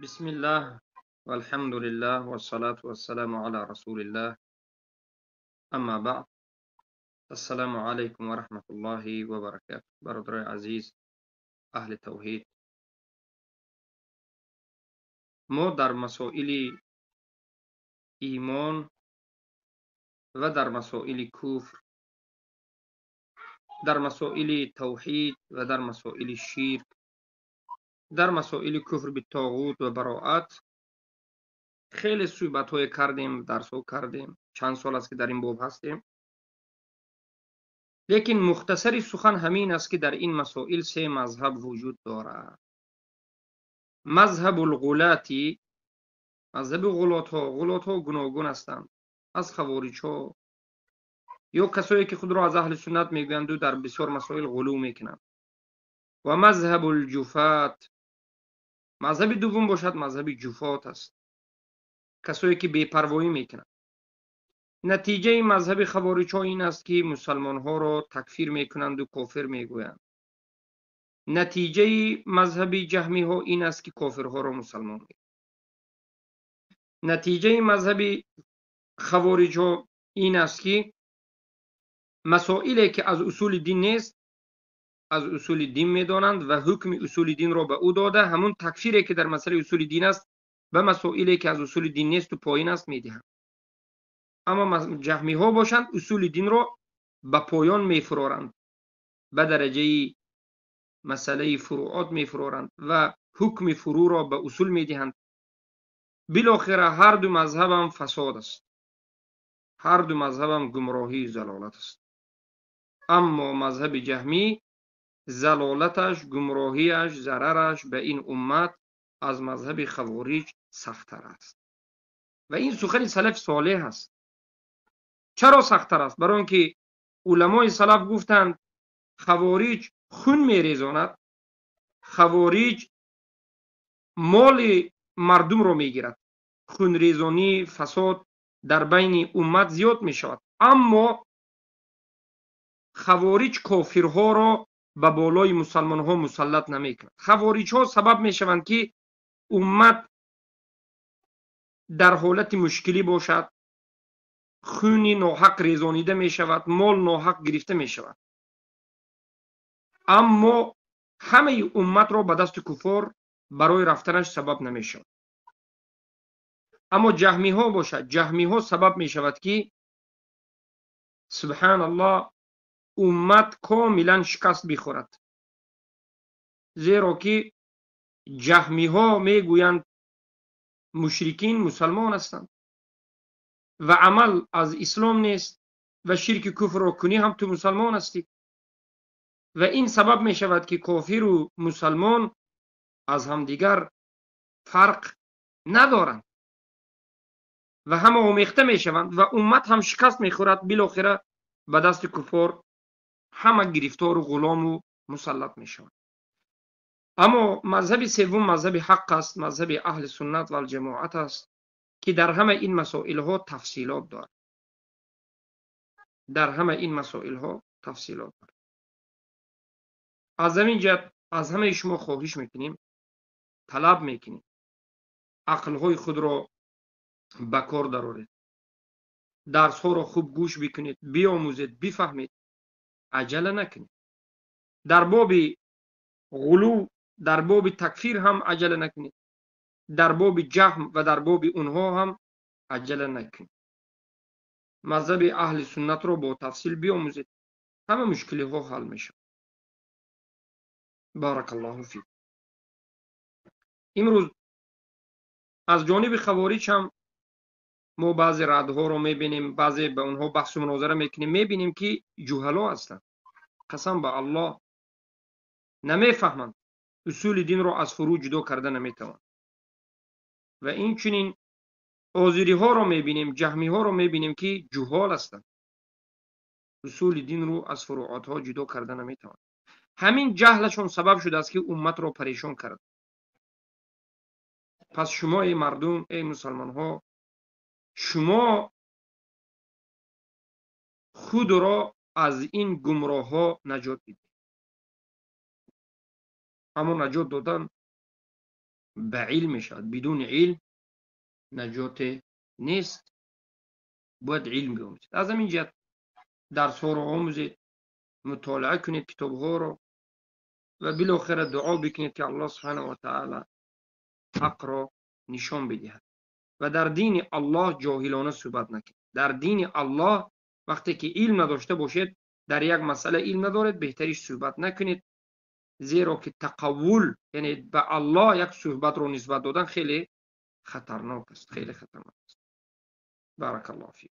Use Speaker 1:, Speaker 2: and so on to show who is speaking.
Speaker 1: بسم الله والحمد لله والصلاة والسلام على رسول الله أما بعد السلام عليكم ورحمة الله وبركاته برادر عزیز اهل توحید ما در مسائل ایمان و در مسائل کفر در مسائل توحید و در مسائل شرک در مسائل کفر به طاغوت و براءت خیلی صحبت‌های کردیم درس‌ها کردیم چند سال است که در این باب هستیم لیکن مختصری سخن همین است که در این مسائل سه مذهب وجود دارد مذهب الغلاتی مذهب غلات ها گوناگون هستند از خوارج ها یا کسایی که خود را از اهل سنت میگویند و در بسیار مسائل غلو میکنند و مذهب الجفات مذهب دوم باشد مذهب جفات است کسایی که بی‌پروایی میکنند نتیجه مذهب خوارج ها این است که مسلمان ها را تکفیر میکنند و کافر میگویند نتیجه مذهب جهمی ها این است که کافرها را مسلمان میگویند نتیجه مذهب خوارج ها این است که مسائلی که از اصول دین نیست از اصول دین میدانند و حکم اصول دین را به او داده همون تکفیری که در مسئله اصول دین است به مسائلی که از اصول دین نیست و پایین است میدهند اما جهمی ها باشند اصول دین را به پایان میفرارند به درجه مسئله فروعات میفرارند و حکم فرو را به اصول میدهند بالاخره هر دو مذهب هم فساد است هر دو مذهب هم گمراهی ضلالت است اما مذهب جهمی ضلالتش گمراهیش ضررش به این امت از مذهب خوارج سخت‌تر است و این سخن سلف صالح است چرا سخت‌تر است برای اینکه علمای سلف گفتند خوارج خون میریزاند خوارج مال مردم را میگیرد خونریزانی فساد در بین امت زیاد می شود اما خوارج کافرها را به بالای مسلمان ها مسلط نمی کند خوارج ها سبب می شوند که امت در حالت مشکلی باشد خون ناحق ریزانیده می شود مال ناحق گرفته می شود اما همه امت را به دست کفار برای رفتنش سبب نمی شود اما جهمی ها باشد جهمی ها سبب می شود که سبحان الله امت کاملا شکست بخورد زیرا که جهمی ها می گویند مشرکین مسلمان هستند و عمل از اسلام نیست و شرک کفر را کنی هم تو مسلمان هستی و این سبب می شود که کافر و مسلمان از همدیگر فرق ندارند و همه آمیخته می شوند و امت هم شکست می خورد بالاخره به دست کفار همه گرفتار و غلام و مسلط می شوند اما مذهب سوم مذهب حق است مذهب اهل سنت و الجماعت است که در همه این مسائل ها تفصیلات دارد در همه این مسائل ها تفصیلات دارد از همین جهت از همه شما خواهش میکنیم طلب میکنیم عقل های خود را به کار درآورید درس ها را خوب گوش بکنید بیاموزید بفهمید عجله نکنید در باب غلو در باب تکفیر هم عجله نکنید در باب جهم و در باب اونها هم عجله نکنید مذهب اهل سنت را با تفصیل بیاموزید همه مشکلی ها حل میشه بارک الله فیک امروز از جانب خوارج هم ما بعضی ردها رو میبینیم بعضی به اونها بحث و مناظره میکنیم میبینیم که جهلا هستند قسم به الله نمیفهمند اصول دین رو از فرو جدا کرده نمیتوان و این چنین آزیری ها رو میبینیم جهمی ها رو میبینیم که جهال هستند اصول دین رو از فروعات ها جدا کرده نمیتوان همین جهلشون سبب شده است که امت رو پریشان کرد پس شما ای مردم ای مسلمان ها شما خود را از این گمراه ها نجات بدید اما نجات دادن به علم میشود. بدون علم نجات نیست. باید علم بیاموزید. از همین جهت درس ها رو آموزید، مطالعه کنید کتاب ها رو و بالاخره دعا بکنید که الله سبحانه و تعالی حق را نشان بدهد. و در دین الله جاهلانه صحبت نکنید. در دین الله وقتی که علم نداشته باشید، در یک مسئله علم ندارید، بهتریش صحبت نکنید، زیرا که تقول یعنی به الله یک صحبت رو نسبت دادن خیلی خطرناک است، خیلی خطرناک است. بارک الله فیک.